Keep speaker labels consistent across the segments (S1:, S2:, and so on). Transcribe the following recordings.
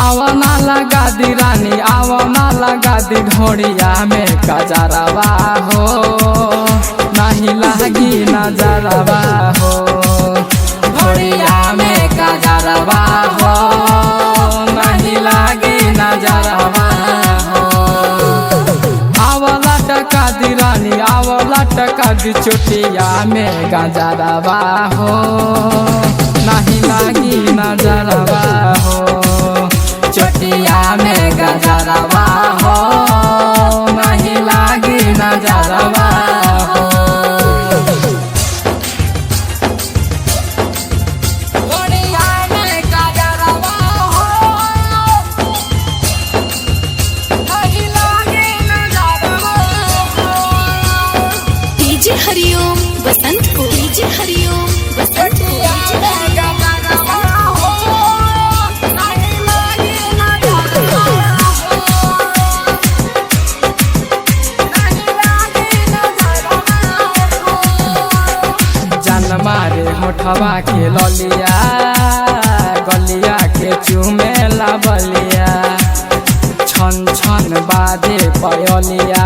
S1: आवना लगा दी रानी आवना लगा दी ढोड़िया में कजरवा हो नहीं लगी नजरवा हो ढोड़िया में कजरवा हो नहीं लगी नजरवा हो। आवला टका दी रानी आवला टका दी चुटिया में गजरवा हो नहीं लगी नजरवा हो चुटिया में गजरवा हो नहीं लगी नजरवा हो। ढोड़िया में गजरवा हो नहीं लगी नजरवा हो।
S2: डीजे हरिओम बसंतपुर डीजे हरिओम बसंतपुर
S1: मारे होठवा के ललिया गलिया के चुमेला बलिया छन छन बाजे पयलिया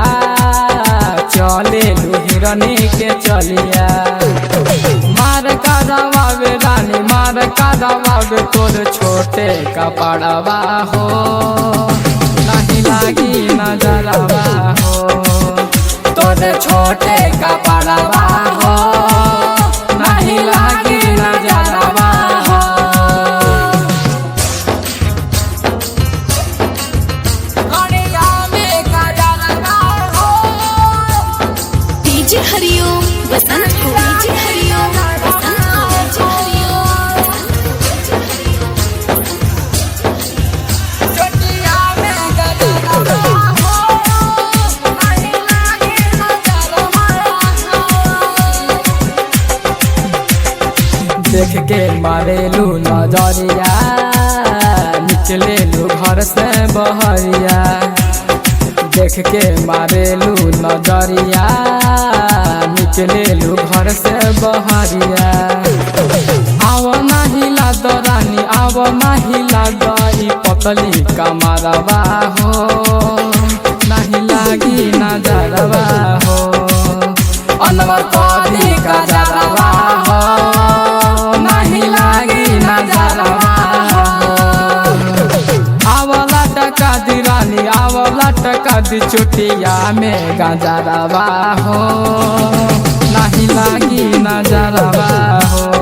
S1: चले हिरनी के चलिया मार का दबावे रानी मार का दबावे तोर छोटे कपड़वा हो नहीं लगी नजरवा हो तोर छोटे कपड़वा हो नहीं लगी नजरवा हो। ढोड़िया में गजरवा हो
S2: डीजे हरिओम बसंतपुर डीजे हरिओम बसंतपुर डीजे हरिओम
S1: ढोड़िया में गजरवा हो नहीं लगी नजरवा हो। देख के मारेलू नजरिया निकलेलू घर से बहरिया देख के मारेलू नजरिया निकलेलू घर से बहरिया आव नहीं लाद रानी आव नहीं लाद ई पतली कमरवा हो नहीं लगी नजरवा हो अनवर कदी गजरवा हो नहीं लगी नजरवा हो। आवला टका दी रानी आवला टका दी चुटिया में गजरवा हो नहीं लगी नजरवा हो।